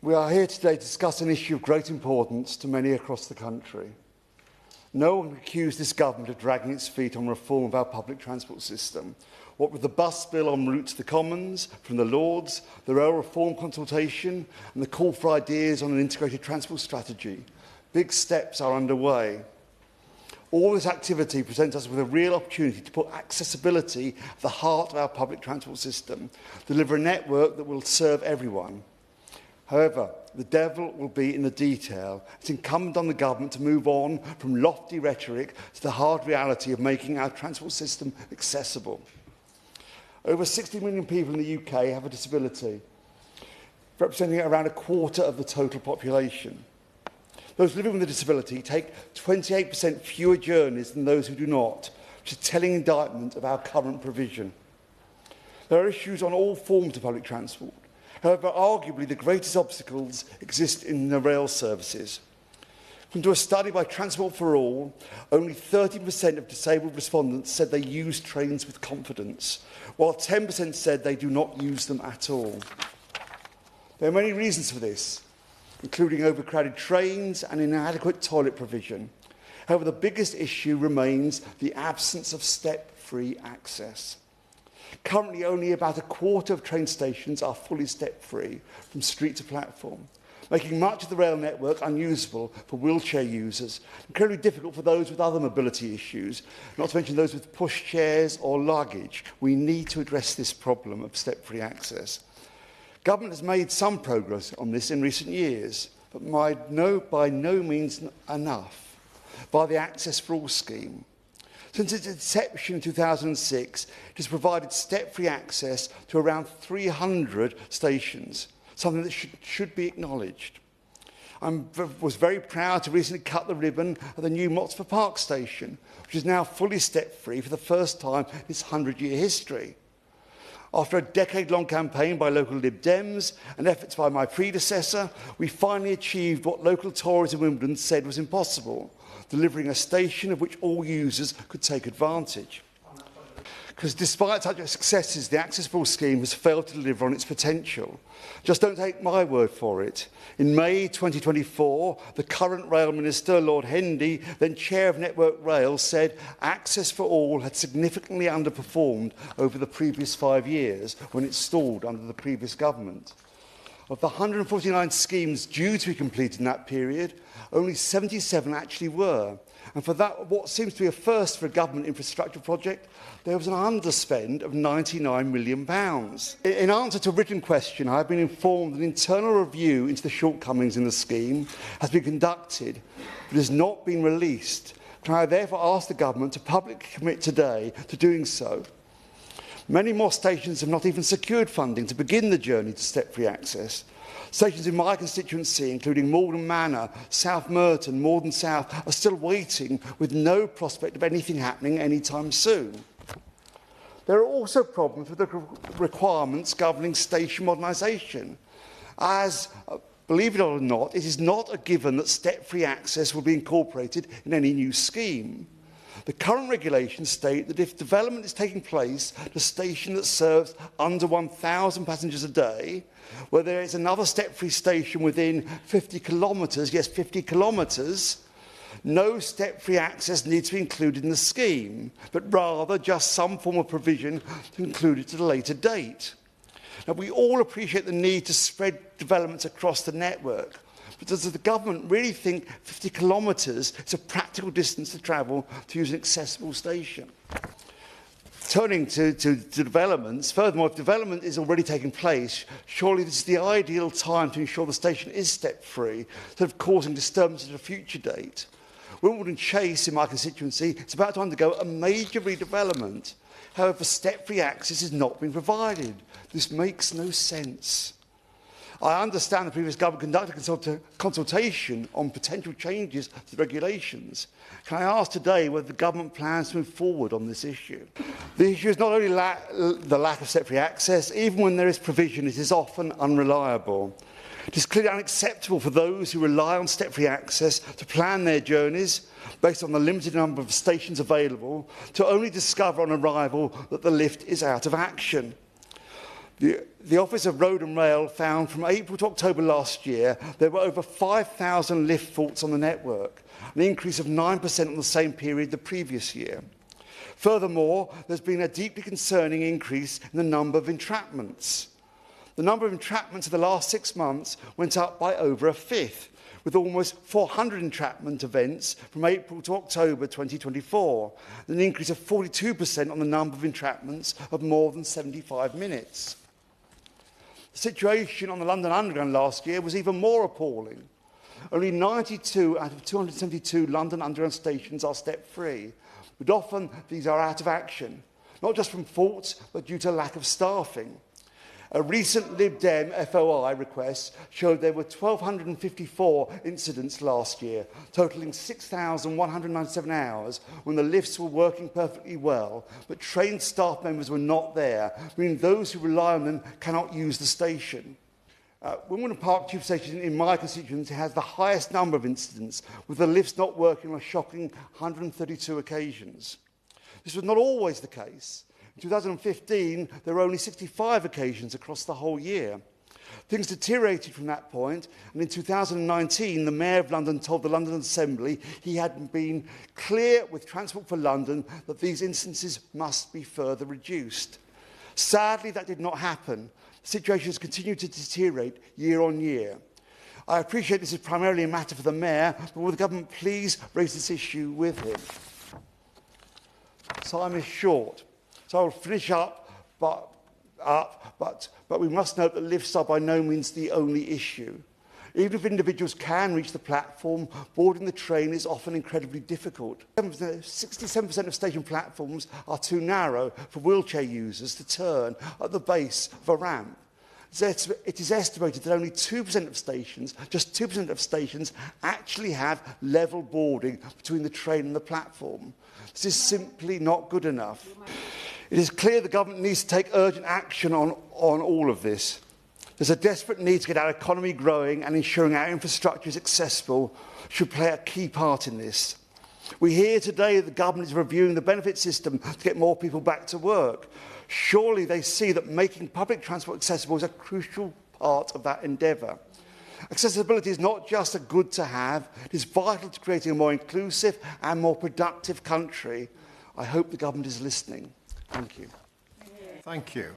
We are here today to discuss an issue of great importance to many across the country. No one can accuse this government of dragging its feet on reform of our public transport system. What with the bus bill en route to the Commons from the Lords, the rail reform consultation and the call for ideas on an integrated transport strategy, big steps are underway. All this activity presents us with a real opportunity to put accessibility at the heart of our public transport system, deliver a network that will serve everyone. However, the devil will be in the detail. It's incumbent on the government to move on from lofty rhetoric to the hard reality of making our transport system accessible. Over 60 million people in the UK have a disability, representing around a quarter of the total population. Those living with a disability take 28% fewer journeys than those who do not, which is a telling indictment of our current provision. There are issues on all forms of public transport. However, arguably the greatest obstacles exist in the rail services. According to a study by Transport for All, only 30% of disabled respondents said they use trains with confidence, while 10% said they do not use them at all. There are many reasons for this, including overcrowded trains and inadequate toilet provision. However, the biggest issue remains the absence of step-free access. Currently, only about a quarter of train stations are fully step-free from street to platform, making much of the rail network unusable for wheelchair users, incredibly difficult for those with other mobility issues, not to mention those with pushchairs or luggage. We need to address this problem of step-free access. Government has made some progress on this in recent years, but by no means enough, by the Access for All scheme. Since its inception in 2006, it has provided step-free access to around 300 stations, something that should be acknowledged. I was very proud to recently cut the ribbon at the new Motsford Park station, which is now fully step-free for the first time in its 100-year history. After a decade-long campaign by local Lib Dems and efforts by my predecessor, we finally achieved what local Tories in Wimbledon said was impossible, delivering a station of which all users could take advantage. Because despite such successes, the Access for All scheme has failed to deliver on its potential. Just don't take my word for it. In May 2024, the current Rail Minister, Lord Hendy, then Chair of Network Rail, said Access for All had significantly underperformed over the previous 5 years when it stalled under the previous government. Of the 149 schemes due to be completed in that period, only 77 actually were. And for that, what seems to be a first for a government infrastructure project, there was an underspend of £99 million. In answer to a written question, I have been informed that an internal review into the shortcomings in the scheme has been conducted, but has not been released. Can I therefore ask the government to publicly commit today to doing so? Many more stations have not even secured funding to begin the journey to step-free access. Stations in my constituency, including Malden Manor, South Merton, Morden South, are still waiting with no prospect of anything happening anytime soon. There are also problems with the requirements governing station modernisation, as, believe it or not, it is not a given that step-free access will be incorporated in any new scheme. The current regulations state that if development is taking place at a station that serves under 1,000 passengers a day, where there is another step-free station within 50 kilometres, yes, 50 kilometres, no step-free access needs to be included in the scheme, but rather just some form of provision to include it at a later date. Now, we all appreciate the need to spread developments across the network, but does the government really think 50 kilometres is a practical distance to travel to use an accessible station? Turning to developments, furthermore, if development is already taking place, surely this is the ideal time to ensure the station is step-free, instead of causing disturbance at a future date. Wimbledon Chase, in my constituency, is about to undergo a major redevelopment. However, step-free access is not being provided. This makes no sense. I understand the previous government conducted a consultation on potential changes to the regulations. Can I ask today whether the government plans to move forward on this issue? The issue is not only the lack of step-free access, even when there is provision, it is often unreliable. It is clearly unacceptable for those who rely on step-free access to plan their journeys based on the limited number of stations available, to only discover on arrival that the lift is out of action. The Office of Road and Rail found from April to October last year there were over 5,000 lift faults on the network, an increase of 9% on the same period the previous year. Furthermore, there's been a deeply concerning increase in the number of entrapments. The number of entrapments in the last 6 months went up by over a fifth, with almost 400 entrapment events from April to October 2024, an increase of 42% on the number of entrapments of more than 75 minutes. The situation on the London Underground last year was even more appalling. Only 92 out of 272 London Underground stations are step-free, but often these are out of action, not just from faults, but due to lack of staffing. A recent Lib Dem FOI request showed there were 1,254 incidents last year, totalling 6,197 hours when the lifts were working perfectly well, but trained staff members were not there, meaning those who rely on them cannot use the station. Wimbledon Park Tube Station in my constituency has the highest number of incidents, with the lifts not working on a shocking 132 occasions. This was not always the case. In 2015, there were only 65 occasions across the whole year. Things deteriorated from that point, and in 2019, the Mayor of London told the London Assembly he had been clear with Transport for London that these instances must be further reduced. Sadly, that did not happen. The situation has continued to deteriorate year on year. I appreciate this is primarily a matter for the Mayor, but will the government please raise this issue with him? Time is short. So I'll finish up, but we must note that lifts are by no means the only issue. Even if individuals can reach the platform, boarding the train is often incredibly difficult. 67% of station platforms are too narrow for wheelchair users to turn at the base of a ramp. It is estimated that only 2% of stations, just 2% of stations, actually have level boarding between the train and the platform. This is simply not good enough. It is clear the government needs to take urgent action on all of this. There's a desperate need to get our economy growing, and ensuring our infrastructure is accessible should play a key part in this. We hear today that the government is reviewing the benefit system to get more people back to work. Surely they see that making public transport accessible is a crucial part of that endeavour. Accessibility is not just a good to have, it is vital to creating a more inclusive and more productive country. I hope the government is listening. Thank you. Thank you.